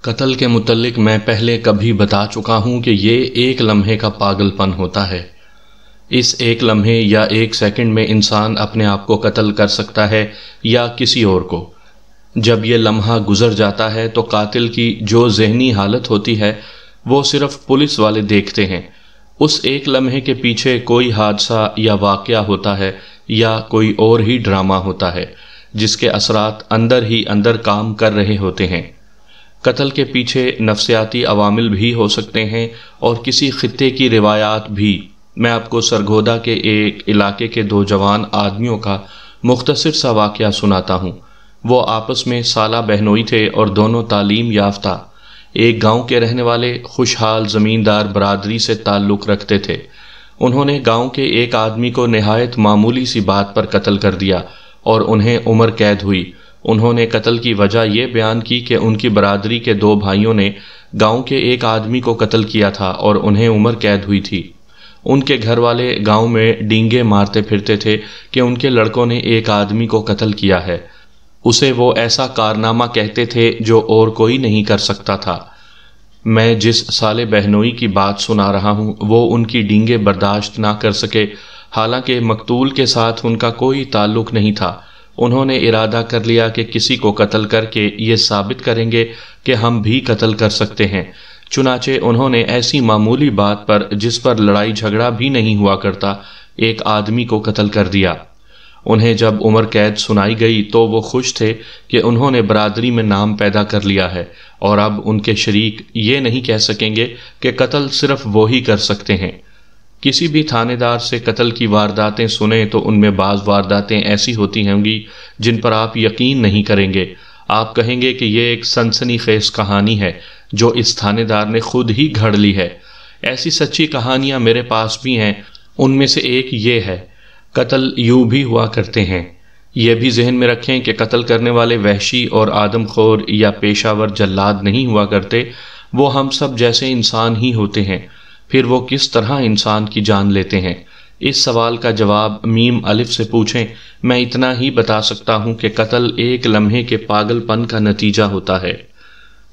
قتل کے متعلق میں پہلے کبھی بتا چکا ہوں کہ یہ ایک لمحے کا پاگل پن ہوتا ہے۔ اس ایک لمحے یا ایک سیکنڈ میں انسان اپنے آپ کو قتل کر سکتا ہے یا کسی اور کو۔ جب یہ لمحہ گزر جاتا ہے تو قاتل کی جو ذہنی حالت ہوتی ہے وہ صرف پولیس والے دیکھتے ہیں۔ اس ایک لمحے کے پیچھے کوئی حادثہ یا واقعہ ہوتا ہے یا کوئی اور ہی ڈرامہ ہوتا ہے جس کے اثرات اندر ہی اندر کام کر رہے ہوتے ہیں۔ قتل کے پیچھے نفسیاتی عوامل بھی ہو سکتے ہیں اور کسی خطے کی روایات بھی۔ میں آپ کو سرگودا کے ایک علاقے کے دو جوان آدمیوں کا مختصر سا واقعہ سناتا ہوں۔ وہ آپس میں سالہ بہنوئی تھے اور دونوں تعلیم یافتہ، ایک گاؤں کے رہنے والے خوشحال زمیندار برادری سے تعلق رکھتے تھے۔ انہوں نے گاؤں کے ایک آدمی کو نہایت معمولی سی بات پر قتل کر دیا اور انہیں عمر قید ہوئی۔ انہوں نے قتل کی وجہ یہ بیان کی کہ ان کی برادری کے دو بھائیوں نے گاؤں کے ایک آدمی کو قتل کیا تھا اور انہیں عمر قید ہوئی تھی۔ ان کے گھر والے گاؤں میں ڈینگے مارتے پھرتے تھے کہ ان کے لڑکوں نے ایک آدمی کو قتل کیا ہے۔ اسے وہ ایسا کارنامہ کہتے تھے جو اور کوئی نہیں کر سکتا تھا۔ میں جس سالے بہنوئی کی بات سنا رہا ہوں وہ ان کی ڈینگے برداشت نہ کر سکے، حالانکہ مقتول کے ساتھ ان کا کوئی تعلق نہیں تھا۔ انہوں نے ارادہ کر لیا کہ کسی کو قتل کر کے یہ ثابت کریں گے کہ ہم بھی قتل کر سکتے ہیں۔ چنانچہ انہوں نے ایسی معمولی بات پر جس پر لڑائی جھگڑا بھی نہیں ہوا کرتا ایک آدمی کو قتل کر دیا۔ انہیں جب عمر قید سنائی گئی تو وہ خوش تھے کہ انہوں نے برادری میں نام پیدا کر لیا ہے اور اب ان کے شریک یہ نہیں کہہ سکیں گے کہ قتل صرف وہی کر سکتے ہیں۔ کسی بھی تھانے دار سے قتل کی وارداتیں سنیں تو ان میں بعض وارداتیں ایسی ہوتی ہوں گی جن پر آپ یقین نہیں کریں گے۔ آپ کہیں گے کہ یہ ایک سنسنی خیز کہانی ہے جو اس تھانے دار نے خود ہی گھڑ لی ہے۔ ایسی سچی کہانیاں میرے پاس بھی ہیں۔ ان میں سے ایک یہ ہے، قتل یوں بھی ہوا کرتے ہیں۔ یہ بھی ذہن میں رکھیں کہ قتل کرنے والے وحشی اور آدم خور یا پیشہ ور جلاد نہیں ہوا کرتے، وہ ہم سب جیسے انسان ہی ہوتے ہیں۔ پھر وہ کس طرح انسان کی جان لیتے ہیں؟ اس سوال کا جواب میم الف سے پوچھیں۔ میں اتنا ہی بتا سکتا ہوں کہ قتل ایک لمحے کے پاگل پن کا نتیجہ ہوتا ہے۔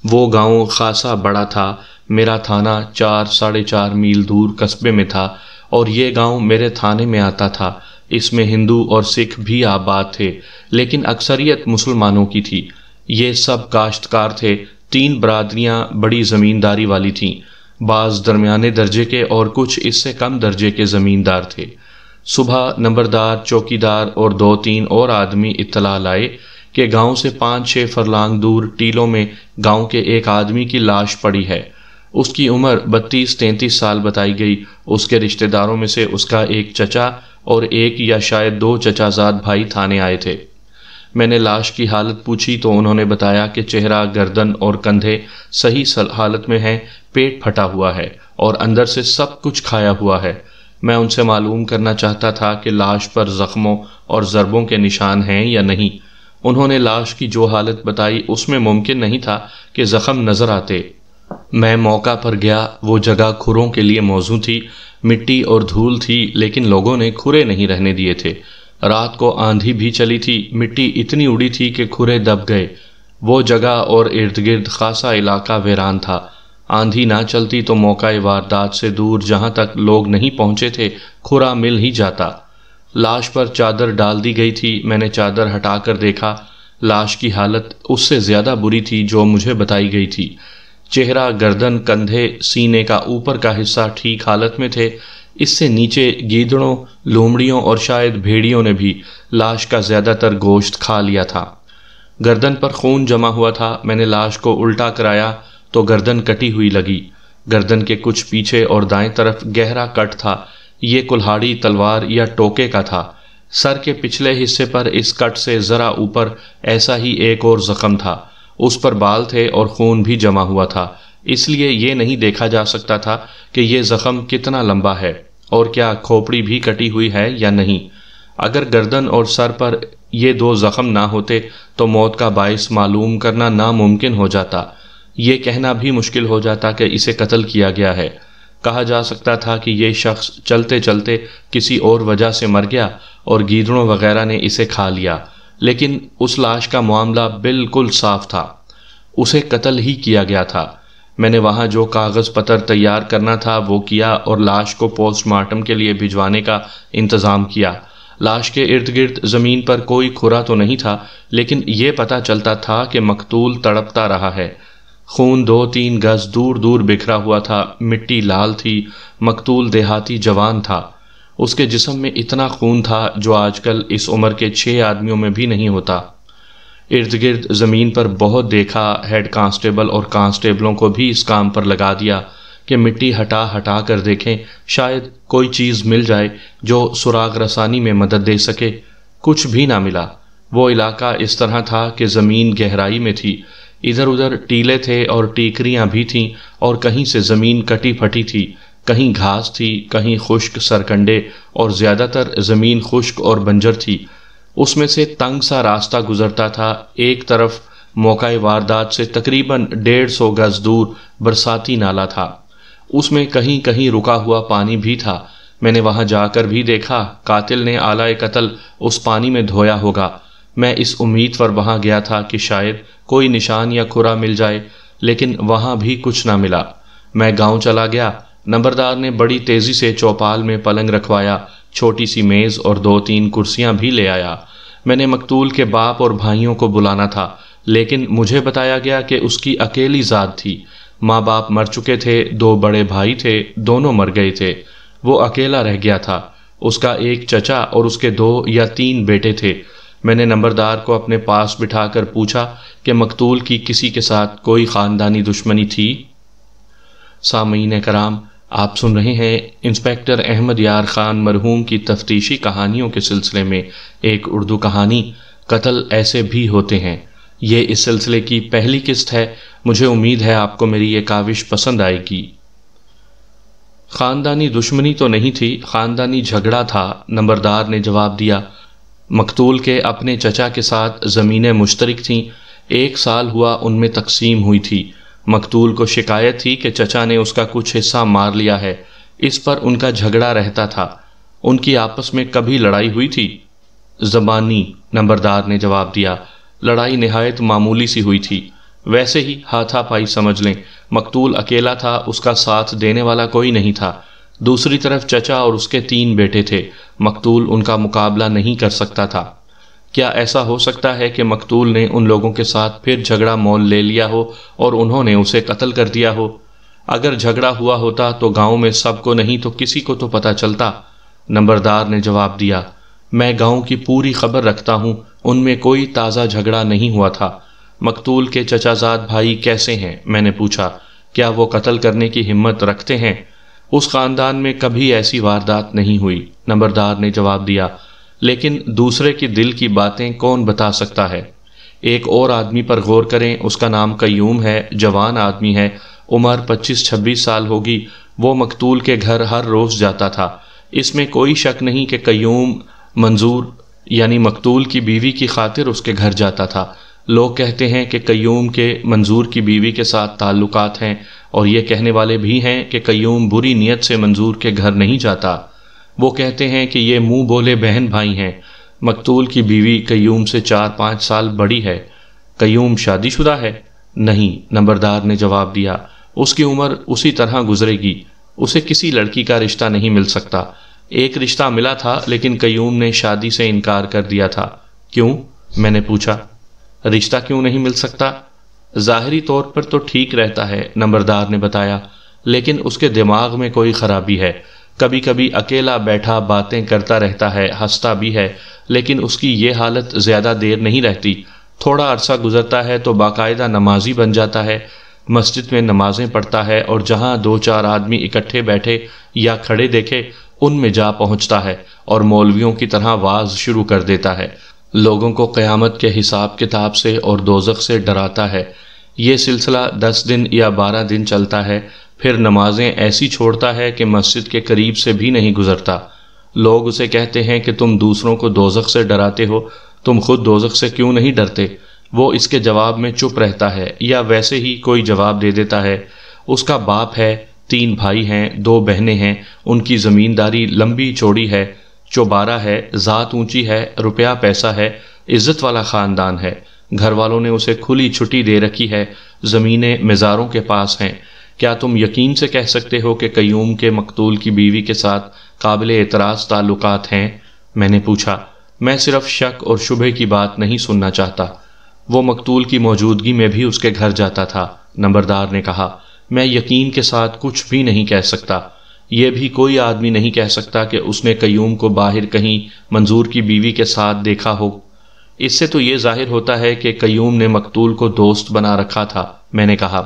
وہ گاؤں خاصا بڑا تھا۔ میرا تھانہ 4-4.5 میل دور قصبے میں تھا اور یہ گاؤں میرے تھانے میں آتا تھا۔ اس میں ہندو اور سکھ بھی آباد تھے لیکن اکثریت مسلمانوں کی تھی۔ یہ سب کاشتکار تھے۔ 3 برادریاں بڑی زمینداری والی تھیں، بعض درمیانے درجے کے اور کچھ اس سے کم درجے کے زمیندار تھے۔ صبح نمبردار، چوکیدار اور 2-3 اور آدمی اطلاع لائے کہ گاؤں سے 5-6 فرلانگ دور ٹیلوں میں گاؤں کے ایک آدمی کی لاش پڑی ہے۔ اس کی عمر 32-33 سال بتائی گئی۔ اس کے رشتہ داروں میں سے اس کا ایک چچا اور ایک یا شاید 2 چچا زاد بھائی تھانے آئے تھے۔ میں نے لاش کی حالت پوچھی تو انہوں نے بتایا کہ چہرہ، گردن اور کندھے صحیح حالت میں ہیں، پیٹ پھٹا ہوا ہے اور اندر سے سب کچھ کھایا ہوا ہے۔ میں ان سے معلوم کرنا چاہتا تھا کہ لاش پر زخموں اور ضربوں کے نشان ہیں یا نہیں۔ انہوں نے لاش کی جو حالت بتائی اس میں ممکن نہیں تھا کہ زخم نظر آتے۔ میں موقع پر گیا۔ وہ جگہ کھروں کے لیے موزوں تھی، مٹی اور دھول تھی لیکن لوگوں نے کھرے نہیں رہنے دیے تھے۔ رات کو آندھی بھی چلی تھی، مٹی اتنی اڑی تھی کہ کھرے دب گئے۔ وہ جگہ اور ارد گرد خاصا علاقہ ویران تھا۔ آندھی نہ چلتی تو موقع واردات سے دور جہاں تک لوگ نہیں پہنچے تھے کھرا مل ہی جاتا۔ لاش پر چادر ڈال دی گئی تھی۔ میں نے چادر ہٹا کر دیکھا۔ لاش کی حالت اس سے زیادہ بری تھی جو مجھے بتائی گئی تھی۔ چہرہ، گردن، کندھے، سینے کا اوپر کا حصہ ٹھیک حالت میں تھے۔ اس سے نیچے گیدڑوں، لومڑیوں اور شاید بھیڑیوں نے بھی لاش کا زیادہ تر گوشت کھا لیا تھا۔ گردن پر خون جمع ہوا تھا۔ میں نے لاش کو الٹا کرایا تو گردن کٹی ہوئی لگی۔ گردن کے کچھ پیچھے اور دائیں طرف گہرا کٹ تھا۔ یہ کلہاڑی، تلوار یا ٹوکے کا تھا۔ سر کے پچھلے حصے پر اس کٹ سے ذرا اوپر ایسا ہی ایک اور زخم تھا۔ اس پر بال تھے اور خون بھی جمع ہوا تھا، اس لیے یہ نہیں دیکھا جا سکتا تھا کہ یہ زخم کتنا لمبا ہے اور کیا کھوپڑی بھی کٹی ہوئی ہے یا نہیں۔ اگر گردن اور سر پر یہ 2 زخم نہ ہوتے تو موت کا باعث معلوم کرنا ناممکن ہو جاتا۔ یہ کہنا بھی مشکل ہو جاتا کہ اسے قتل کیا گیا ہے۔ کہا جا سکتا تھا کہ یہ شخص چلتے چلتے کسی اور وجہ سے مر گیا اور گیدڑوں وغیرہ نے اسے کھا لیا، لیکن اس لاش کا معاملہ بالکل صاف تھا۔ اسے قتل ہی کیا گیا تھا۔ میں نے وہاں جو کاغذ پتر تیار کرنا تھا وہ کیا اور لاش کو پوسٹ مارٹم کے لیے بھجوانے کا انتظام کیا۔ لاش کے ارد گرد زمین پر کوئی کھرا تو نہیں تھا، لیکن یہ پتہ چلتا تھا کہ مقتول تڑپتا رہا ہے۔ خون 2-3 گز دور دور بکھرا ہوا تھا، مٹی لال تھی، مقتول دیہاتی جوان تھا۔ اس کے جسم میں اتنا خون تھا جو آج کل اس عمر کے 6 آدمیوں میں بھی نہیں ہوتا۔ ارد گرد زمین پر بہت دیکھا، ہیڈ کانسٹیبل اور کانسٹیبلوں کو بھی اس کام پر لگا دیا کہ مٹی ہٹا ہٹا کر دیکھیں، شاید کوئی چیز مل جائے جو سراغ رسانی میں مدد دے سکے۔ کچھ بھی نہ ملا۔ وہ علاقہ اس طرح تھا کہ زمین گہرائی میں تھی، ادھر ادھر ٹیلے تھے اور ٹیکریاں بھی تھیں، اور کہیں سے زمین کٹی پھٹی تھی، کہیں گھاس تھی، کہیں خشک سرکنڈے، اور زیادہ تر زمین خشک اور بنجر تھی۔ اس میں سے تنگ سا راستہ گزرتا تھا۔ ایک طرف موقع واردات سے تقریباً 150 گز دور برساتی نالا تھا، اس میں کہیں کہیں رکا ہوا پانی بھی تھا۔ میں نے وہاں جا کر بھی دیکھا، قاتل نے آلہ قتل اس پانی میں دھویا ہوگا۔ میں اس امید پر وہاں گیا تھا کہ شاید کوئی نشان یا کھرا مل جائے، لیکن وہاں بھی کچھ نہ ملا۔ میں گاؤں چلا گیا۔ نمبردار نے بڑی تیزی سے چوپال میں پلنگ رکھوایا، چھوٹی سی میز اور 2-3 کرسیاں بھی لے آیا۔ میں نے مقتول کے باپ اور بھائیوں کو بلانا تھا، لیکن مجھے بتایا گیا کہ اس کی اکیلی ذات تھی۔ ماں باپ مر چکے تھے، 2 بڑے بھائی تھے، دونوں مر گئے تھے، وہ اکیلا رہ گیا تھا۔ اس کا ایک چچا اور اس کے 2 یا 3 بیٹے تھے۔ میں نے نمبردار کو اپنے پاس بٹھا کر پوچھا کہ مقتول کی کسی کے ساتھ کوئی خاندانی دشمنی تھی؟ سامعین کرام، آپ سن رہے ہیں انسپکٹر احمد یار خان مرحوم کی تفتیشی کہانیوں کے سلسلے میں ایک اردو کہانی قتل ایسے بھی ہوتے ہیں۔ یہ اس سلسلے کی پہلی قسط ہے۔ مجھے امید ہے آپ کو میری یہ کاوش پسند آئے گی۔ خاندانی دشمنی تو نہیں تھی، خاندانی جھگڑا تھا، نمبردار نے جواب دیا۔ مقتول کے اپنے چچا کے ساتھ زمینیں مشترک تھیں، 1 سال ہوا ان میں تقسیم ہوئی تھی۔ مقتول کو شکایت تھی کہ چچا نے اس کا کچھ حصہ مار لیا ہے، اس پر ان کا جھگڑا رہتا تھا۔ ان کی آپس میں کبھی لڑائی ہوئی تھی؟ زبانی، نمبردار نے جواب دیا۔ لڑائی نہایت معمولی سی ہوئی تھی، ویسے ہی ہاتھا پائی سمجھ لیں۔ مقتول اکیلا تھا، اس کا ساتھ دینے والا کوئی نہیں تھا۔ دوسری طرف چچا اور اس کے 3 بیٹے تھے، مقتول ان کا مقابلہ نہیں کر سکتا تھا۔ کیا ایسا ہو سکتا ہے کہ مقتول نے ان لوگوں کے ساتھ پھر جھگڑا مول لے لیا ہو اور انہوں نے اسے قتل کر دیا ہو؟ اگر جھگڑا ہوا ہوتا تو گاؤں میں سب کو نہیں تو کسی کو تو پتہ چلتا، نمبردار نے جواب دیا۔ میں گاؤں کی پوری خبر رکھتا ہوں، ان میں کوئی تازہ جھگڑا نہیں ہوا تھا۔ مقتول کے چچا زاد بھائی کیسے ہیں؟ میں نے پوچھا۔ کیا وہ قتل کرنے کی ہمت رکھتے ہیں؟ اس خاندان میں کبھی ایسی واردات نہیں ہوئی، نمبردار نے جواب دیا۔ لیکن دوسرے کی دل کی باتیں کون بتا سکتا ہے؟ ایک اور آدمی پر غور کریں، اس کا نام قیوم ہے، جوان آدمی ہے، عمر 25-26 سال ہوگی۔ وہ مقتول کے گھر ہر روز جاتا تھا۔ اس میں کوئی شک نہیں کہ قیوم منظور یعنی مقتول کی بیوی کی خاطر اس کے گھر جاتا تھا۔ لوگ کہتے ہیں کہ قیوم کے منظور کی بیوی کے ساتھ تعلقات ہیں، اور یہ کہنے والے بھی ہیں کہ قیوم بری نیت سے منظور کے گھر نہیں جاتا۔ وہ کہتے ہیں کہ یہ منہ بولے بہن بھائی ہیں۔ مقتول کی بیوی قیوم سے 4-5 سال بڑی ہے۔ قیوم شادی شدہ ہے؟ نہیں، نمبردار نے جواب دیا۔ اس کی عمر اسی طرح گزرے گی، اسے کسی لڑکی کا رشتہ نہیں مل سکتا۔ ایک رشتہ ملا تھا، لیکن قیوم نے شادی سے انکار کر دیا تھا۔ کیوں؟ میں نے پوچھا۔ رشتہ کیوں نہیں مل سکتا؟ ظاہری طور پر تو ٹھیک رہتا ہے، نمبردار نے بتایا، لیکن اس کے دماغ میں کوئی خرابی ہے۔ کبھی کبھی اکیلا بیٹھا باتیں کرتا رہتا ہے، ہنستا بھی ہے، لیکن اس کی یہ حالت زیادہ دیر نہیں رہتی۔ تھوڑا عرصہ گزرتا ہے تو باقاعدہ نمازی بن جاتا ہے، مسجد میں نمازیں پڑھتا ہے، اور جہاں 2-4 آدمی اکٹھے بیٹھے یا کھڑے دیکھے ان میں جا پہنچتا ہے اور مولویوں کی طرح واعظ شروع کر دیتا ہے، لوگوں کو قیامت کے حساب کتاب سے اور دوزخ سے ڈراتا ہے۔ یہ سلسلہ 10 دن یا 12 دن چلتا ہے، پھر نمازیں ایسی چھوڑتا ہے کہ مسجد کے قریب سے بھی نہیں گزرتا۔ لوگ اسے کہتے ہیں کہ تم دوسروں کو دوزخ سے ڈراتے ہو، تم خود دوزخ سے کیوں نہیں ڈرتے؟ وہ اس کے جواب میں چپ رہتا ہے یا ویسے ہی کوئی جواب دے دیتا ہے۔ اس کا باپ ہے، 3 بھائی ہیں، 2 بہنیں ہیں، ان کی زمینداری لمبی چوڑی ہے، چوبارہ ہے، ذات اونچی ہے، روپیہ پیسہ ہے، عزت والا خاندان ہے۔ گھر والوں نے اسے کھلی چھٹی دے رکھی ہے، زمینیں مزاروں کے پاس ہیں۔ کیا تم یقین سے کہہ سکتے ہو کہ قیوم کے مقتول کی بیوی کے ساتھ قابل اعتراض تعلقات ہیں؟ میں نے پوچھا۔ میں صرف شک اور شبہ کی بات نہیں سننا چاہتا۔ وہ مقتول کی موجودگی میں بھی اس کے گھر جاتا تھا، نمبردار نے کہا۔ میں یقین کے ساتھ کچھ بھی نہیں کہہ سکتا۔ یہ بھی کوئی آدمی نہیں کہہ سکتا کہ اس نے قیوم کو باہر کہیں منظور کی بیوی کے ساتھ دیکھا ہو۔ اس سے تو یہ ظاہر ہوتا ہے کہ قیوم نے مقتول کو دوست بنا رکھا تھا، میں نے کہا۔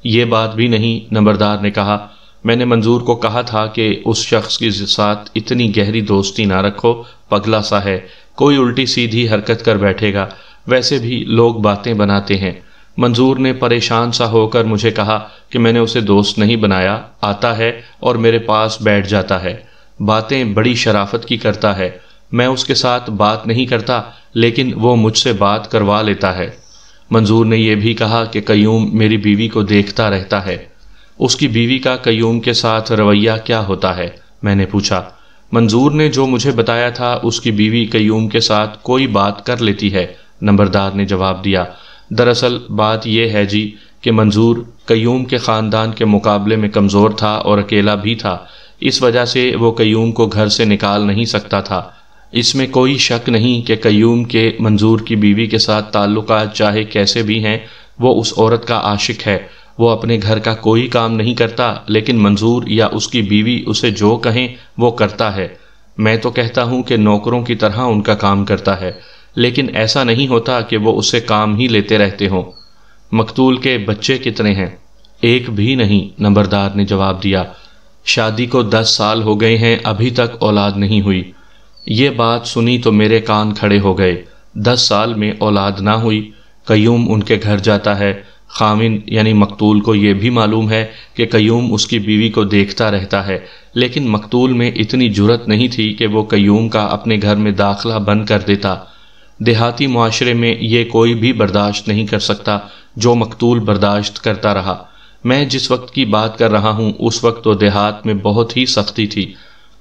یہ بات بھی نہیں، نمبردار نے کہا۔ میں نے منظور کو کہا تھا کہ اس شخص کے ساتھ اتنی گہری دوستی نہ رکھو، پگلا سا ہے، کوئی الٹی سیدھی حرکت کر بیٹھے گا، ویسے بھی لوگ باتیں بناتے ہیں۔ منظور نے پریشان سا ہو کر مجھے کہا کہ میں نے اسے دوست نہیں بنایا، آتا ہے اور میرے پاس بیٹھ جاتا ہے، باتیں بڑی شرافت کی کرتا ہے۔ میں اس کے ساتھ بات نہیں کرتا، لیکن وہ مجھ سے بات کروا لیتا ہے۔ منظور نے یہ بھی کہا کہ قیوم میری بیوی کو دیکھتا رہتا ہے۔ اس کی بیوی کا قیوم کے ساتھ رویہ کیا ہوتا ہے؟ میں نے پوچھا۔ منظور نے جو مجھے بتایا تھا اس کی بیوی قیوم کے ساتھ کوئی بات کر لیتی ہے، نمبردار نے جواب دیا۔ دراصل بات یہ ہے جی کہ منظور قیوم کے خاندان کے مقابلے میں کمزور تھا اور اکیلا بھی تھا، اس وجہ سے وہ قیوم کو گھر سے نکال نہیں سکتا تھا۔ اس میں کوئی شک نہیں کہ قیوم کے منظور کی بیوی کے ساتھ تعلقات چاہے کیسے بھی ہیں، وہ اس عورت کا عاشق ہے۔ وہ اپنے گھر کا کوئی کام نہیں کرتا، لیکن منظور یا اس کی بیوی اسے جو کہیں وہ کرتا ہے۔ میں تو کہتا ہوں کہ نوکروں کی طرح ان کا کام کرتا ہے، لیکن ایسا نہیں ہوتا کہ وہ اس سے کام ہی لیتے رہتے ہوں۔ مقتول کے بچے کتنے ہیں؟ ایک بھی نہیں، نمبردار نے جواب دیا۔ شادی کو 10 سال ہو گئے ہیں، ابھی تک اولاد نہیں ہوئی۔ یہ بات سنی تو میرے کان کھڑے ہو گئے۔ 10 سال میں اولاد نہ ہوئی؟ قیوم ان کے گھر جاتا ہے، خامن یعنی مقتول کو یہ بھی معلوم ہے کہ قیوم اس کی بیوی کو دیکھتا رہتا ہے، لیکن مقتول میں اتنی جرأت نہیں تھی کہ وہ قیوم کا اپنے گھر میں داخلہ بند کر دیتا۔ دیہاتی معاشرے میں یہ کوئی بھی برداشت نہیں کر سکتا جو مقتول برداشت کرتا رہا۔ میں جس وقت کی بات کر رہا ہوں اس وقت تو دیہات میں بہت ہی سختی تھی،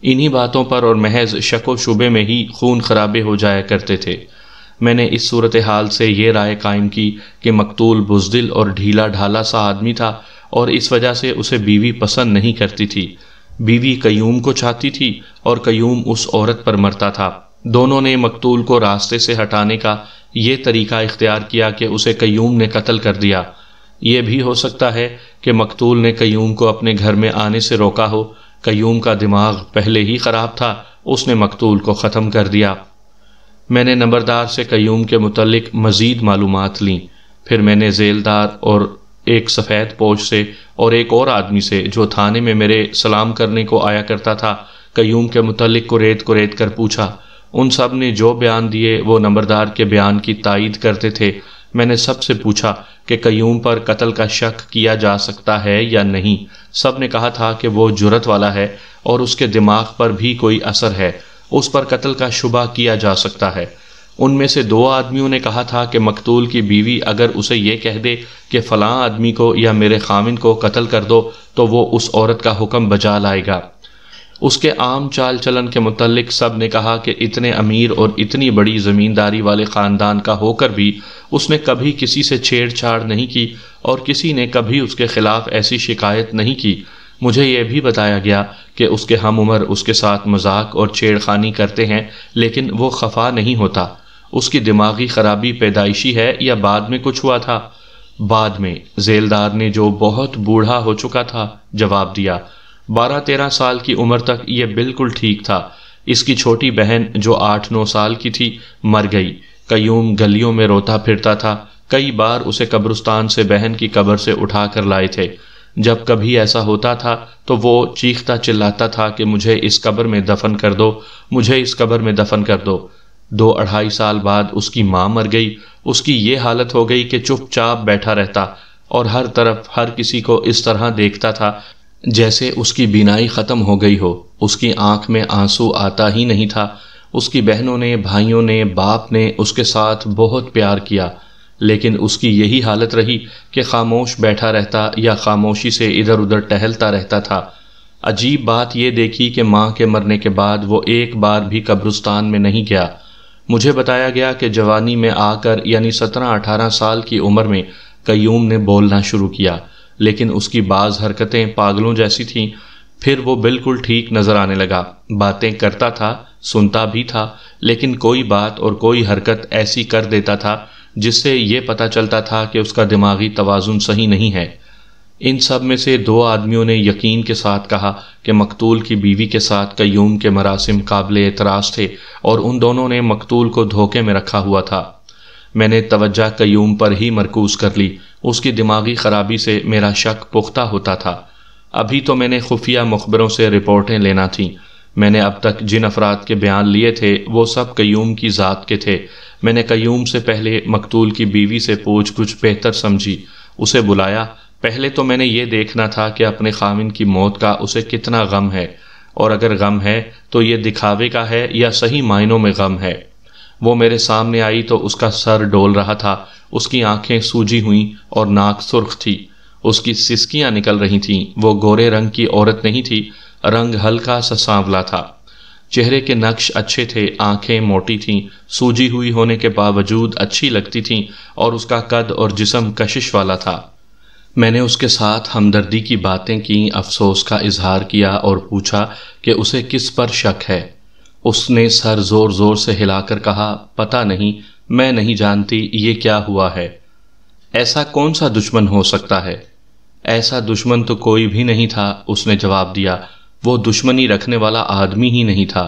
انہی باتوں پر اور محض شک و شبے میں ہی خون خرابے ہو جایا کرتے تھے۔ میں نے اس صورتحال سے یہ رائے قائم کی کہ مقتول بزدل اور ڈھیلا ڈھالا سا آدمی تھا اور اس وجہ سے اسے بیوی پسند نہیں کرتی تھی۔ بیوی قیوم کو چاہتی تھی اور قیوم اس عورت پر مرتا تھا۔ دونوں نے مقتول کو راستے سے ہٹانے کا یہ طریقہ اختیار کیا کہ اسے قیوم نے قتل کر دیا۔ یہ بھی ہو سکتا ہے کہ مقتول نے قیوم کو اپنے گھر میں آنے سے روکا ہو۔ قیوم کا دماغ پہلے ہی خراب تھا، اس نے مقتول کو ختم کر دیا۔ میں نے نمبردار سے قیوم کے متعلق مزید معلومات لیں، پھر میں نے ذیلدار اور ایک سفید پوش سے اور ایک اور آدمی سے جو تھانے میں میرے سلام کرنے کو آیا کرتا تھا قیوم کے متعلق کوریت کر پوچھا۔ ان سب نے جو بیان دیے وہ نمبردار کے بیان کی تائید کرتے تھے۔ میں نے سب سے پوچھا کہ قیوم پر قتل کا شک کیا جا سکتا ہے یا نہیں۔ سب نے کہا تھا کہ وہ جرأت والا ہے اور اس کے دماغ پر بھی کوئی اثر ہے، اس پر قتل کا شبہ کیا جا سکتا ہے۔ ان میں سے 2 آدمیوں نے کہا تھا کہ مقتول کی بیوی اگر اسے یہ کہہ دے کہ فلاں آدمی کو یا میرے خامن کو قتل کر دو تو وہ اس عورت کا حکم بجا لائے گا۔ اس کے عام چال چلن کے متعلق سب نے کہا کہ اتنے امیر اور اتنی بڑی زمینداری والے خاندان کا ہو کر بھی اس نے کبھی کسی سے چھیڑ چھاڑ نہیں کی اور کسی نے کبھی اس کے خلاف ایسی شکایت نہیں کی۔ مجھے یہ بھی بتایا گیا کہ اس کے ہم عمر اس کے ساتھ مذاق اور چھیڑ خانی کرتے ہیں، لیکن وہ خفا نہیں ہوتا۔ اس کی دماغی خرابی پیدائشی ہے یا بعد میں کچھ ہوا تھا؟ بعد میں، ذیلدار نے جو بہت بوڑھا ہو چکا تھا جواب دیا۔ 12-13 سال کی عمر تک یہ بالکل ٹھیک تھا۔ اس کی چھوٹی بہن جو 8-9 سال کی تھی مر گئی۔ قیوم گلیوں میں روتا پھرتا تھا، کئی بار اسے قبرستان سے بہن کی قبر سے اٹھا کر لائے تھے۔ جب کبھی ایسا ہوتا تھا تو وہ چیختا چلاتا تھا کہ مجھے اس قبر میں دفن کر دو، مجھے اس قبر میں دفن کر دو۔ 2-2.5 سال بعد اس کی ماں مر گئی۔ اس کی یہ حالت ہو گئی کہ چپ چاپ بیٹھا رہتا اور ہر طرف ہر کسی کو اس طرح دیکھتا تھا جیسے اس کی بینائی ختم ہو گئی ہو۔ اس کی آنکھ میں آنسو آتا ہی نہیں تھا۔ اس کی بہنوں نے، بھائیوں نے، باپ نے اس کے ساتھ بہت پیار کیا، لیکن اس کی یہی حالت رہی کہ خاموش بیٹھا رہتا یا خاموشی سے ادھر ادھر ٹہلتا رہتا تھا۔ عجیب بات یہ دیکھی کہ ماں کے مرنے کے بعد وہ ایک بار بھی قبرستان میں نہیں گیا۔ مجھے بتایا گیا کہ جوانی میں آ کر یعنی 17-18 سال کی عمر میں قیوم نے بولنا شروع کیا، لیکن اس کی بعض حرکتیں پاگلوں جیسی تھیں۔ پھر وہ بالکل ٹھیک نظر آنے لگا، باتیں کرتا تھا، سنتا بھی تھا، لیکن کوئی بات اور کوئی حرکت ایسی کر دیتا تھا جس سے یہ پتہ چلتا تھا کہ اس کا دماغی توازن صحیح نہیں ہے۔ ان سب میں سے 2 آدمیوں نے یقین کے ساتھ کہا کہ مقتول کی بیوی کے ساتھ قیوم کے مراسم قابل اعتراض تھے اور ان دونوں نے مقتول کو دھوکے میں رکھا ہوا تھا۔ میں نے توجہ قیوم پر ہی مرکوز کر لی۔ اس کی دماغی خرابی سے میرا شک پختہ ہوتا تھا۔ ابھی تو میں نے خفیہ مخبروں سے رپورٹیں لینا تھیں۔ میں نے اب تک جن افراد کے بیان لیے تھے وہ سب قیوم کی ذات کے تھے۔ میں نے قیوم سے پہلے مقتول کی بیوی سے پوچھ گچھ بہتر سمجھی، اسے بلایا۔ پہلے تو میں نے یہ دیکھنا تھا کہ اپنے خاوند کی موت کا اسے کتنا غم ہے، اور اگر غم ہے تو یہ دکھاوے کا ہے یا صحیح معنوں میں غم ہے۔ وہ میرے سامنے آئی تو اس کا سر ڈول رہا تھا، اس کی آنکھیں سوجی ہوئیں اور ناک سرخ تھی، اس کی سسکیاں نکل رہی تھیں۔ وہ گورے رنگ کی عورت نہیں تھی، رنگ ہلکا سا سانولا تھا، چہرے کے نقش اچھے تھے، آنکھیں موٹی تھیں، سوجی ہوئی ہونے کے باوجود اچھی لگتی تھیں، اور اس کا قد اور جسم کشش والا تھا۔ میں نے اس کے ساتھ ہمدردی کی باتیں کیں، افسوس کا اظہار کیا اور پوچھا کہ اسے کس پر شک ہے۔ اس نے سر زور زور سے ہلا کر کہا، پتہ نہیں، میں نہیں جانتی یہ کیا ہوا ہے۔ ایسا کون سا دشمن ہو سکتا ہے؟ ایسا دشمن تو کوئی بھی نہیں تھا، اس نے جواب دیا۔ وہ دشمنی رکھنے والا آدمی ہی نہیں تھا۔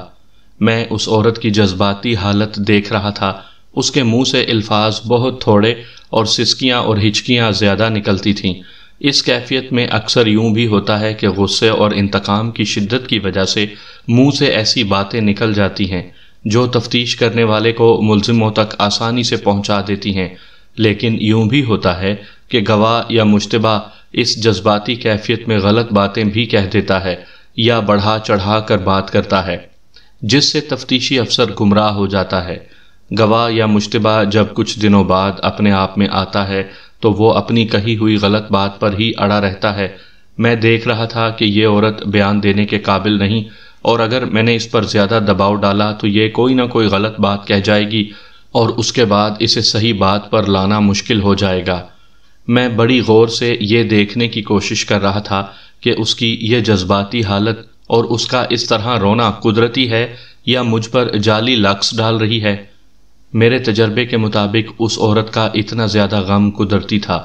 میں اس عورت کی جذباتی حالت دیکھ رہا تھا، اس کے منہ سے الفاظ بہت تھوڑے اور سسکیاں اور ہچکیاں زیادہ نکلتی تھیں۔ اس کیفیت میں اکثر یوں بھی ہوتا ہے کہ غصے اور انتقام کی شدت کی وجہ سے منہ سے ایسی باتیں نکل جاتی ہیں جو تفتیش کرنے والے کو ملزموں تک آسانی سے پہنچا دیتی ہیں، لیکن یوں بھی ہوتا ہے کہ گواہ یا مشتبہ اس جذباتی کیفیت میں غلط باتیں بھی کہہ دیتا ہے یا بڑھا چڑھا کر بات کرتا ہے، جس سے تفتیشی افسر گمراہ ہو جاتا ہے۔ گواہ یا مشتبہ جب کچھ دنوں بعد اپنے آپ میں آتا ہے تو وہ اپنی کہی ہوئی غلط بات پر ہی اڑا رہتا ہے۔ میں دیکھ رہا تھا کہ یہ عورت بیان دینے کے قابل نہیں، اور اگر میں نے اس پر زیادہ دباؤ ڈالا تو یہ کوئی نہ کوئی غلط بات کہہ جائے گی اور اس کے بعد اسے صحیح بات پر لانا مشکل ہو جائے گا۔ میں بڑی غور سے یہ دیکھنے کی کوشش کر رہا تھا کہ اس کی یہ جذباتی حالت اور اس کا اس طرح رونا قدرتی ہے یا مجھ پر جعلی لکس ڈال رہی ہے۔ میرے تجربے کے مطابق اس عورت کا اتنا زیادہ غم قدرتی تھا،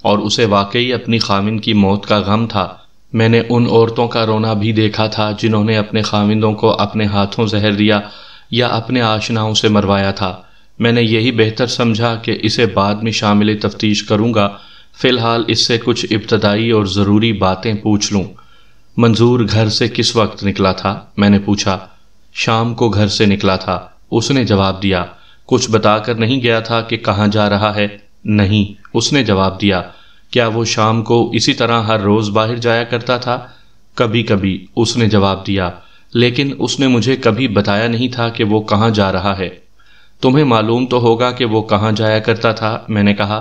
اور اسے واقعی اپنی خاوند کی موت کا غم تھا۔ میں نے ان عورتوں کا رونا بھی دیکھا تھا جنہوں نے اپنے خاوندوں کو اپنے ہاتھوں زہر دیا یا اپنے آشناؤں سے مروایا تھا۔ میں نے یہی بہتر سمجھا کہ اسے بعد میں شامل تفتیش کروں گا، فی الحال اس سے کچھ ابتدائی اور ضروری باتیں پوچھ لوں۔ منظور گھر سے کس وقت نکلا تھا؟ میں نے پوچھا۔ شام کو گھر سے نکلا تھا، اس نے جواب دیا۔ کچھ بتا کر نہیں گیا تھا کہ کہاں جا رہا ہے؟ نہیں، اس نے جواب دیا۔ کیا وہ شام کو اسی طرح ہر روز باہر جایا کرتا تھا؟ کبھی کبھی، اس نے جواب دیا، لیکن اس نے مجھے کبھی بتایا نہیں تھا کہ وہ کہاں جا رہا ہے۔ تمہیں معلوم تو ہوگا کہ وہ کہاں جایا کرتا تھا؟ میں نے کہا۔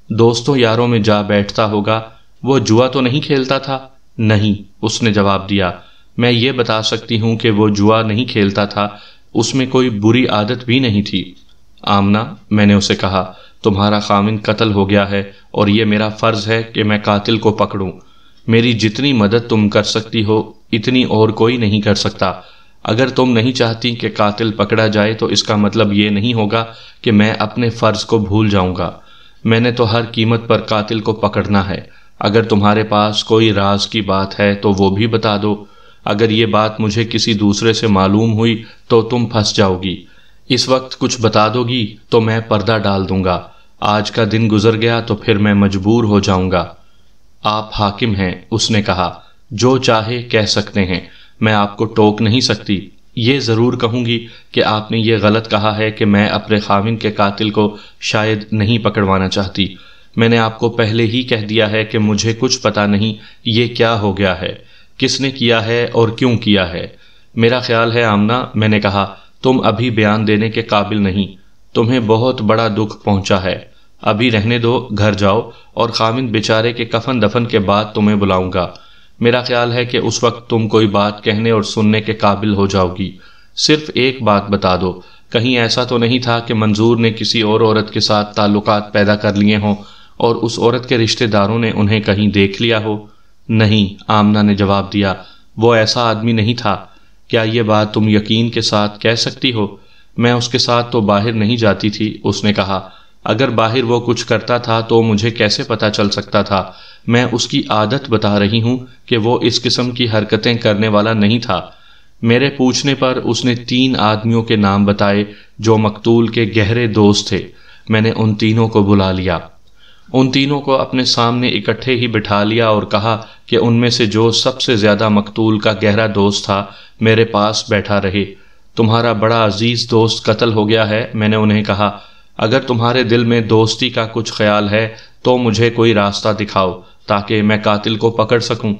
دوستوں یاروں میں جا بیٹھتا ہوگا۔ وہ جوا تو نہیں کھیلتا تھا؟ نہیں، اس نے جواب دیا۔ میں یہ بتا سکتی ہوں کہ وہ جوا نہیں کھیلتا تھا، اس میں کوئی بری عادت بھی نہیں تھی۔ آمنہ، میں نے اسے کہا، تمہارا خاوند قتل ہو گیا ہے اور یہ میرا فرض ہے کہ میں قاتل کو پکڑوں۔ میری جتنی مدد تم کر سکتی ہو اتنی اور کوئی نہیں کر سکتا۔ اگر تم نہیں چاہتی کہ قاتل پکڑا جائے تو اس کا مطلب یہ نہیں ہوگا کہ میں اپنے فرض کو بھول جاؤں گا۔ میں نے تو ہر قیمت پر قاتل کو پکڑنا ہے۔ اگر تمہارے پاس کوئی راز کی بات ہے تو وہ بھی بتا دو۔ اگر یہ بات مجھے کسی دوسرے سے معلوم ہوئی تو تم پھنس جاؤ گی۔ اس وقت کچھ بتا دو گی تو میں پردہ ڈال دوں گا۔ آج کا دن گزر گیا تو پھر میں مجبور ہو جاؤں گا۔ آپ حاکم ہیں، اس نے کہا، جو چاہے کہہ سکتے ہیں، میں آپ کو ٹوک نہیں سکتی۔ یہ ضرور کہوں گی کہ آپ نے یہ غلط کہا ہے کہ میں اپنے خاوند کے قاتل کو شاید نہیں پکڑوانا چاہتی۔ میں نے آپ کو پہلے ہی کہہ دیا ہے کہ مجھے کچھ پتہ نہیں یہ کیا ہو گیا ہے، کس نے کیا ہے اور کیوں کیا ہے۔ میرا خیال ہے آمنہ، میں نے کہا، تم ابھی بیان دینے کے قابل نہیں، تمہیں بہت بڑا دکھ پہنچا ہے۔ ابھی رہنے دو، گھر جاؤ، اور خاوند بیچارے کے کفن دفن کے بعد تمہیں بلاؤں گا۔ میرا خیال ہے کہ اس وقت تم کوئی بات کہنے اور سننے کے قابل ہو جاؤ گی۔ صرف ایک بات بتا دو، کہیں ایسا تو نہیں تھا کہ منظور نے کسی اور عورت کے ساتھ تعلقات پیدا کر لیے ہوں اور اس عورت کے رشتہ داروں نے انہیں کہیں دیکھ لیا ہو؟ نہیں، آمنہ نے جواب دیا، وہ ایسا آدمی نہیں تھا۔ کیا یہ بات تم یقین کے ساتھ کہہ سکتی ہو؟ میں اس کے ساتھ تو باہر نہیں جاتی تھی، اس نے کہا۔ اگر باہر وہ کچھ کرتا تھا تو مجھے کیسے پتہ چل سکتا تھا؟ میں اس کی عادت بتا رہی ہوں کہ وہ اس قسم کی حرکتیں کرنے والا نہیں تھا۔ میرے پوچھنے پر اس نے 3 آدمیوں کے نام بتائے جو مقتول کے گہرے دوست تھے۔ میں نے ان تینوں کو بلا لیا، ان تینوں کو اپنے سامنے اکٹھے ہی بٹھا لیا اور کہا کہ ان میں سے جو سب سے زیادہ مقتول کا گہرا دوست تھا میرے پاس بیٹھا رہے۔ تمہارا بڑا عزیز دوست قتل ہو گیا ہے، میں نے انہیں کہا۔ اگر تمہارے دل میں دوستی کا کچھ خیال ہے تو مجھے کوئی راستہ دکھاؤ تاکہ میں قاتل کو پکڑ سکوں۔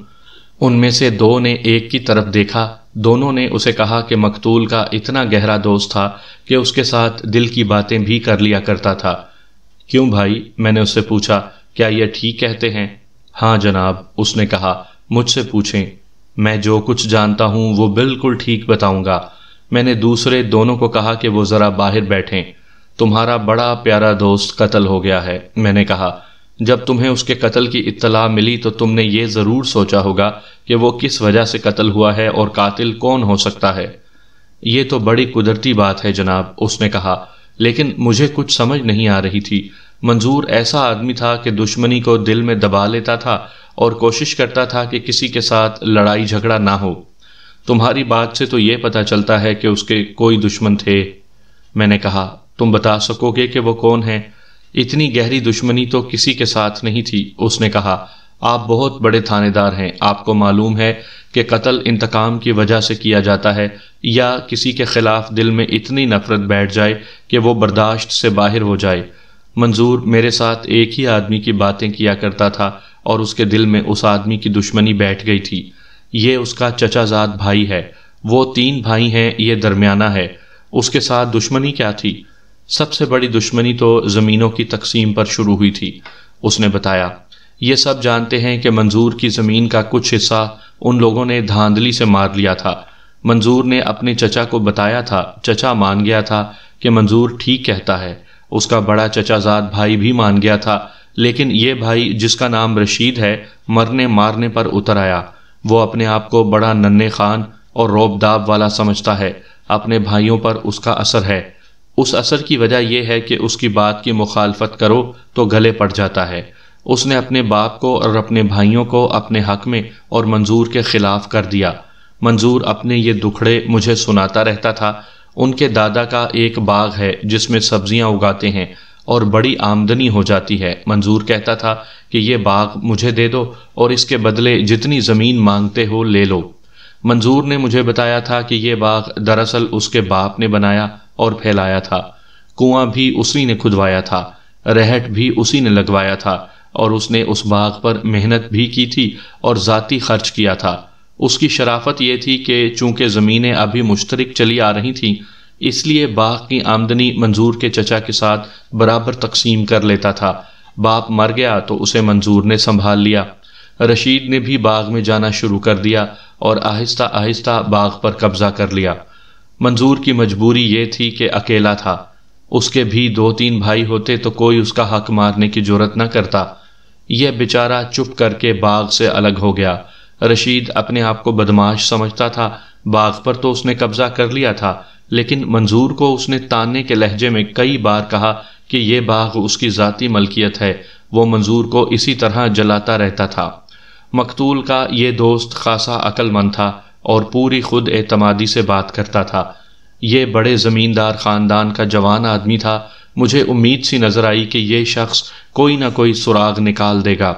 ان میں سے 2 نے ایک کی طرف دیکھا۔ دونوں نے اسے کہا کہ مقتول کا اتنا گہرا دوست تھا کہ اس کے ساتھ دل کی باتیں بھی کر لیا کرتا تھا۔ کیوں بھائی؟ میں نے اس سے پوچھا، کیا یہ ٹھیک کہتے ہیں؟ ہاں جناب، اس نے کہا، مجھ سے پوچھیں، میں جو کچھ جانتا ہوں وہ بالکل ٹھیک بتاؤں گا۔ میں نے دوسرے دونوں کو کہا کہ وہ ذرا باہر بیٹھیں۔ تمہارا بڑا پیارا دوست قتل ہو گیا ہے، میں نے کہا۔ جب تمہیں اس کے قتل کی اطلاع ملی تو تم نے یہ ضرور سوچا ہوگا کہ وہ کس وجہ سے قتل ہوا ہے اور قاتل کون ہو سکتا ہے۔ یہ تو بڑی قدرتی بات ہے جناب، اس نے کہا، لیکن مجھے کچھ سمجھ نہیں آ رہی تھی۔ منظور ایسا آدمی تھا کہ دشمنی کو دل میں دبا لیتا تھا اور کوشش کرتا تھا کہ کسی کے ساتھ لڑائی جھگڑا نہ ہو۔ تمہاری بات سے تو یہ پتہ چلتا ہے کہ اس کے کوئی دشمن تھے، میں نے کہا۔ تم بتا سکو گے کہ وہ کون ہیں؟ اتنی گہری دشمنی تو کسی کے ساتھ نہیں تھی، اس نے کہا۔ آپ بہت بڑے تھانے دار ہیں، آپ کو معلوم ہے کہ قتل انتقام کی وجہ سے کیا جاتا ہے یا کسی کے خلاف دل میں اتنی نفرت بیٹھ جائے کہ وہ برداشت سے باہر ہو جائے۔ منظور میرے ساتھ ایک ہی آدمی کی باتیں کیا کرتا تھا اور اس کے دل میں اس آدمی کی دشمنی بیٹھ گئی تھی۔ یہ اس کا چچا زاد بھائی ہے، وہ 3 بھائی ہیں، یہ درمیانہ ہے۔ اس کے ساتھ دشمنی کیا تھی؟ سب سے بڑی دشمنی تو زمینوں کی تقسیم پر شروع ہوئی تھی، اس نے بتایا۔ یہ سب جانتے ہیں کہ منظور کی زمین کا کچھ حصہ ان لوگوں نے دھاندلی سے مار لیا تھا۔ منظور نے اپنے چچا کو بتایا تھا، چچا مان گیا تھا کہ منظور ٹھیک کہتا ہے۔ اس کا بڑا چچا زاد بھائی بھی مان گیا تھا، لیکن یہ بھائی جس کا نام رشید ہے مرنے مارنے پر اتر آیا۔ وہ اپنے آپ کو بڑا ننھے خان اور روب داب والا سمجھتا ہے۔ اپنے بھائیوں پر اس کا اثر ہے۔ اس اثر کی وجہ یہ ہے کہ اس کی بات کی مخالفت کرو تو گلے پڑ جاتا ہے۔ اس نے اپنے باپ کو اور اپنے بھائیوں کو اپنے حق میں اور منظور کے خلاف کر دیا۔ منظور اپنے یہ دکھڑے مجھے سناتا رہتا تھا۔ ان کے دادا کا ایک باغ ہے جس میں سبزیاں اگاتے ہیں اور بڑی آمدنی ہو جاتی ہے۔ منظور کہتا تھا کہ یہ باغ مجھے دے دو اور اس کے بدلے جتنی زمین مانگتے ہو لے لو۔ منظور نے مجھے بتایا تھا کہ یہ باغ دراصل اس کے باپ نے بنایا اور پھیلایا تھا۔ کنواں بھی اسی نے کھدوایا تھا، رہٹ بھی اسی نے لگوایا تھا اور اس نے اس باغ پر محنت بھی کی تھی اور ذاتی خرچ کیا تھا۔ اس کی شرافت یہ تھی کہ چونکہ زمینیں ابھی مشترک چلی آ رہی تھیں، اس لیے باغ کی آمدنی منظور کے چچا کے ساتھ برابر تقسیم کر لیتا تھا۔ باپ مر گیا تو اسے منظور نے سنبھال لیا۔ رشید نے بھی باغ میں جانا شروع کر دیا اور آہستہ آہستہ باغ پر قبضہ کر لیا۔ منظور کی مجبوری یہ تھی کہ اکیلا تھا۔ اس کے بھی 2-3 بھائی ہوتے تو کوئی اس کا حق مارنے کی جرت نہ کرتا۔ یہ بیچارہ چپ کر کے باغ سے الگ ہو گیا۔ رشید اپنے آپ کو بدماش سمجھتا تھا۔ باغ پر تو اس نے قبضہ کر لیا تھا، لیکن منظور کو اس نے تانے کے لہجے میں کئی بار کہا کہ یہ باغ اس کی ذاتی ملکیت ہے۔ وہ منظور کو اسی طرح جلاتا رہتا تھا۔ مقتول کا یہ دوست خاصا عقل مند تھا اور پوری خود اعتمادی سے بات کرتا تھا۔ یہ بڑے زمیندار خاندان کا جوان آدمی تھا۔ مجھے امید سی نظر آئی کہ یہ شخص کوئی نہ کوئی سراغ نکال دے گا۔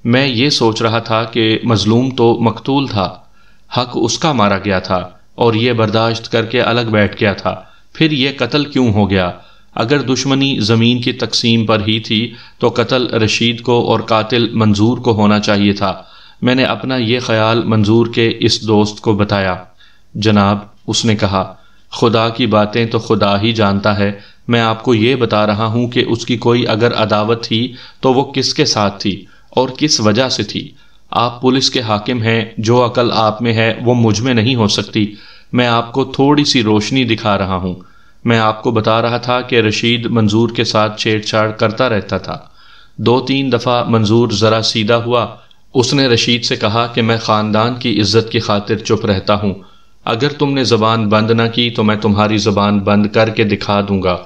میں یہ سوچ رہا تھا کہ مظلوم تو مقتول تھا، حق اس کا مارا گیا تھا اور یہ برداشت کر کے الگ بیٹھ گیا تھا، پھر یہ قتل کیوں ہو گیا؟ اگر دشمنی زمین کی تقسیم پر ہی تھی تو قتل رشید کو اور قاتل منظور کو ہونا چاہیے تھا۔ میں نے اپنا یہ خیال منظور کے اس دوست کو بتایا۔ جناب، اس نے کہا، خدا کی باتیں تو خدا ہی جانتا ہے۔ میں آپ کو یہ بتا رہا ہوں کہ اس کی کوئی اگر عداوت تھی تو وہ کس کے ساتھ تھی اور کس وجہ سے تھی۔ آپ پولیس کے حاکم ہیں، جو عقل آپ میں ہے وہ مجھ میں نہیں ہو سکتی۔ میں آپ کو تھوڑی سی روشنی دکھا رہا ہوں۔ میں آپ کو بتا رہا تھا کہ رشید منظور کے ساتھ چھیڑ چھاڑ کرتا رہتا تھا۔ 2-3 دفعہ منظور ذرا سیدھا ہوا۔ اس نے رشید سے کہا کہ میں خاندان کی عزت کی خاطر چپ رہتا ہوں، اگر تم نے زبان بند نہ کی تو میں تمہاری زبان بند کر کے دکھا دوں گا۔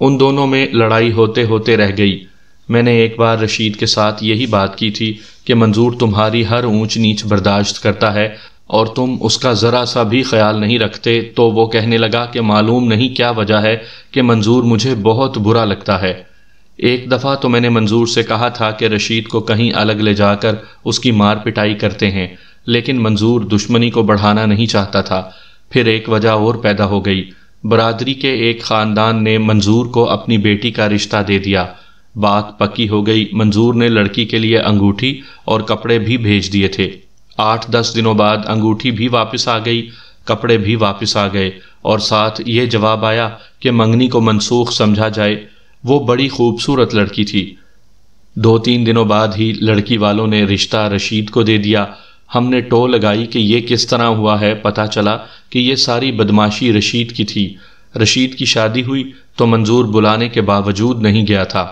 ان دونوں میں لڑائی ہوتے ہوتے رہ گئی۔ میں نے ایک بار رشید کے ساتھ یہی بات کی تھی کہ منظور تمہاری ہر اونچ نیچ برداشت کرتا ہے اور تم اس کا ذرا سا بھی خیال نہیں رکھتے، تو وہ کہنے لگا کہ معلوم نہیں کیا وجہ ہے کہ منظور مجھے بہت برا لگتا ہے۔ ایک دفعہ تو میں نے منظور سے کہا تھا کہ رشید کو کہیں الگ لے جا کر اس کی مار پٹائی کرتے ہیں، لیکن منظور دشمنی کو بڑھانا نہیں چاہتا تھا۔ پھر ایک وجہ اور پیدا ہو گئی۔ برادری کے ایک خاندان نے منظور کو اپنی بیٹی کا رشتہ دے دیا۔ بات پکی ہو گئی۔ منظور نے لڑکی کے لیے انگوٹھی اور کپڑے بھی بھیج دیے تھے۔ 8-10 دنوں بعد انگوٹھی بھی واپس آ گئی، کپڑے بھی واپس آ گئے، اور ساتھ یہ جواب آیا کہ منگنی کو منسوخ سمجھا جائے۔ وہ بڑی خوبصورت لڑکی تھی۔ 2-3 دنوں بعد ہی لڑکی والوں نے رشتہ رشید کو دے دیا۔ ہم نے ٹو لگائی کہ یہ کس طرح ہوا ہے، پتہ چلا کہ یہ ساری بدماشی رشید کی تھی۔ رشید کی شادی ہوئی تو منظور بلانے کے باوجود نہیں گیا تھا۔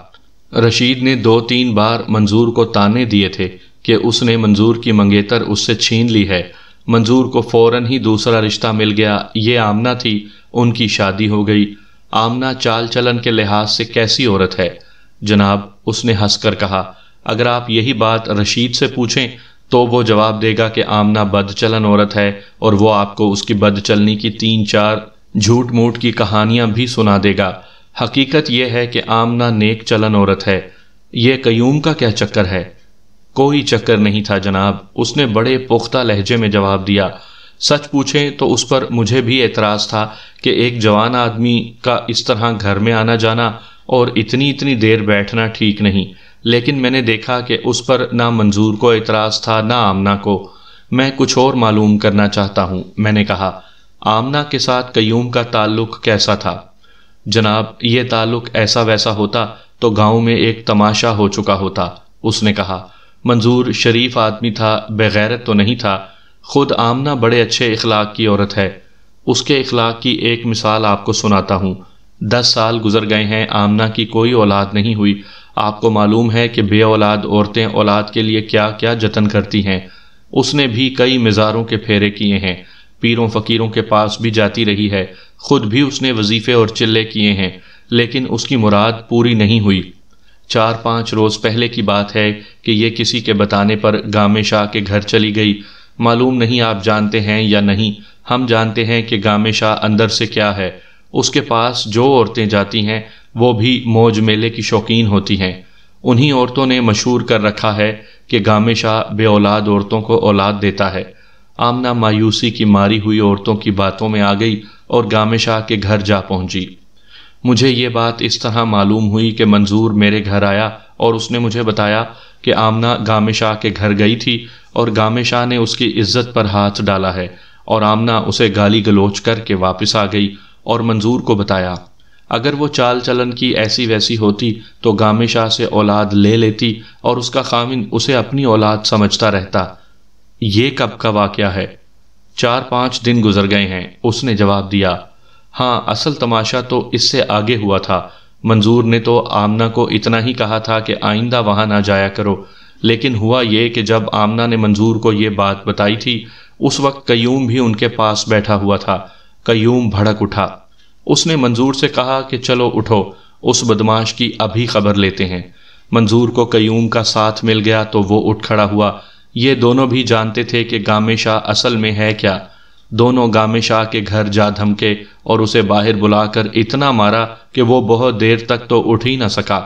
رشید نے 2-3 بار منظور کو تانے دیے تھے کہ اس نے منظور کی منگیتر اس سے چھین لی ہے۔ منظور کو فوراً ہی دوسرا رشتہ مل گیا۔ یہ آمنہ تھی، ان کی شادی ہو گئی۔ آمنہ چال چلن کے لحاظ سے کیسی عورت ہے جناب؟ اس نے ہنس کر کہا۔ اگر آپ یہی بات رشید سے پوچھیں تو وہ جواب دے گا کہ آمنہ بد چلن عورت ہے، اور وہ آپ کو اس کی بد چلنی کی 3-4 جھوٹ موٹ کی کہانیاں بھی سنا دے گا۔ حقیقت یہ ہے کہ آمنہ نیک چلن عورت ہے۔ یہ قیوم کا کیا چکر ہے؟ کوئی چکر نہیں تھا جناب، اس نے بڑے پختہ لہجے میں جواب دیا۔ سچ پوچھیں تو اس پر مجھے بھی اعتراض تھا کہ ایک جوان آدمی کا اس طرح گھر میں آنا جانا اور اتنی دیر بیٹھنا ٹھیک نہیں، لیکن میں نے دیکھا کہ اس پر نہ منظور کو اعتراض تھا نہ آمنہ کو۔ میں کچھ اور معلوم کرنا چاہتا ہوں، میں نے کہا۔ آمنہ کے ساتھ قیوم کا تعلق کیسا تھا؟ جناب، یہ تعلق ایسا ویسا ہوتا تو گاؤں میں ایک تماشا ہو چکا ہوتا، اس نے کہا۔ منظور شریف آدمی تھا، بغیرت تو نہیں تھا۔ خود آمنہ بڑے اچھے اخلاق کی عورت ہے۔ اس کے اخلاق کی ایک مثال آپ کو سناتا ہوں۔ 10 سال گزر گئے ہیں، آمنہ کی کوئی اولاد نہیں ہوئی۔ آپ کو معلوم ہے کہ بے اولاد عورتیں اولاد کے لیے کیا کیا جتن کرتی ہیں۔ اس نے بھی کئی مزاروں کے پھیرے کیے ہیں، پیروں فقیروں کے پاس بھی جاتی رہی ہے، خود بھی اس نے وظیفے اور چلے کیے ہیں، لیکن اس کی مراد پوری نہیں ہوئی۔ 4-5 روز پہلے کی بات ہے کہ یہ کسی کے بتانے پر گامے شاہ کے گھر چلی گئی۔ معلوم نہیں آپ جانتے ہیں یا نہیں، ہم جانتے ہیں کہ گامے شاہ اندر سے کیا ہے۔ اس کے پاس جو عورتیں جاتی ہیں وہ بھی موج میلے کی شوقین ہوتی ہیں۔ انہی عورتوں نے مشہور کر رکھا ہے کہ گامے شاہ بے اولاد عورتوں کو اولاد دیتا ہے۔ آمنہ مایوسی کی ماری ہوئی عورتوں کی باتوں میں آ گئی اور گامے شاہ کے گھر جا پہنچی۔ مجھے یہ بات اس طرح معلوم ہوئی کہ منظور میرے گھر آیا اور اس نے مجھے بتایا کہ آمنہ گامے شاہ کے گھر گئی تھی اور گامے شاہ نے اس کی عزت پر ہاتھ ڈالا ہے، اور آمنہ اسے گالی گلوچ کر کے واپس آ گئی اور منظور کو بتایا۔ اگر وہ چال چلن کی ایسی ویسی ہوتی تو گامے شاہ سے اولاد لے لیتی اور اس کا خاوند اسے اپنی اولاد سمجھتا رہتا۔ یہ کب کا واقعہ ہے؟ 4-5 دن گزر گئے ہیں، اس نے جواب دیا۔ ہاں، اصل تماشا تو اس سے آگے ہوا تھا۔ منظور نے تو آمنہ کو اتنا ہی کہا تھا کہ آئندہ وہاں نہ جایا کرو، لیکن ہوا یہ کہ جب آمنہ نے منظور کو یہ بات بتائی تھی اس وقت قیوم بھی ان کے پاس بیٹھا ہوا تھا۔ قیوم بھڑک اٹھا۔ اس نے منظور سے کہا کہ چلو اٹھو، اس بدماش کی ابھی خبر لیتے ہیں۔ منظور کو قیوم کا ساتھ مل گیا تو وہ اٹھ کھڑا ہوا۔ یہ دونوں بھی جانتے تھے کہ گامے شاہ اصل میں ہے کیا۔ دونوں گامے شاہ کے گھر جا دھمکے اور اسے باہر بلا کر اتنا مارا کہ وہ بہت دیر تک تو اٹھ ہی نہ سکا۔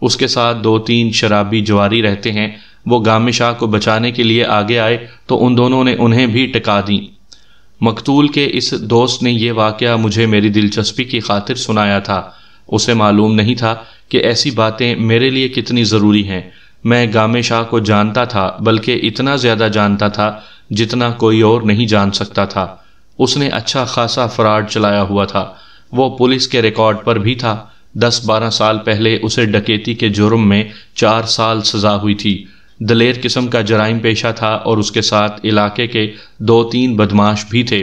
اس کے ساتھ 2-3 شرابی جواری رہتے ہیں، وہ گامے شاہ کو بچانے کے لیے آگے آئے تو ان دونوں نے انہیں بھی ٹکا دیں۔ مقتول کے اس دوست نے یہ واقعہ مجھے میری دلچسپی کی خاطر سنایا تھا۔ اسے معلوم نہیں تھا کہ ایسی باتیں میرے لیے کتنی ضروری ہیں۔ میں گامے شاہ کو جانتا تھا، بلکہ اتنا زیادہ جانتا تھا جتنا کوئی اور نہیں جان سکتا تھا۔ اس نے اچھا خاصا فراڈ چلایا ہوا تھا، وہ پولیس کے ریکارڈ پر بھی تھا۔ 10-12 سال پہلے اسے ڈکیتی کے جرم میں 4 سال سزا ہوئی تھی۔ دلیر قسم کا جرائم پیشہ تھا اور اس کے ساتھ علاقے کے 2-3 بدماش بھی تھے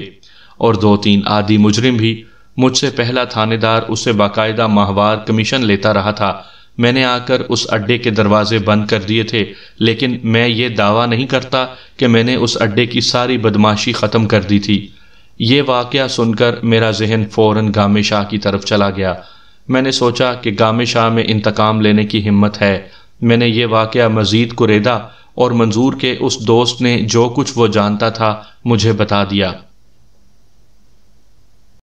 اور 2-3 عادی مجرم بھی۔ مجھ سے پہلا تھانے دار اسے باقاعدہ ماہوار کمیشن لیتا رہا تھا۔ میں نے آ کر اس اڈے کے دروازے بند کر دیے تھے، لیکن میں یہ دعویٰ نہیں کرتا کہ میں نے اس اڈے کی ساری بدماشی ختم کر دی تھی۔ یہ واقعہ سن کر میرا ذہن فوراً گامے شاہ کی طرف چلا گیا۔ میں نے سوچا کہ گامے شاہ میں انتقام لینے کی ہمت ہے۔ میں نے یہ واقعہ مزید کریدا اور منظور کے اس دوست نے جو کچھ وہ جانتا تھا مجھے بتا دیا۔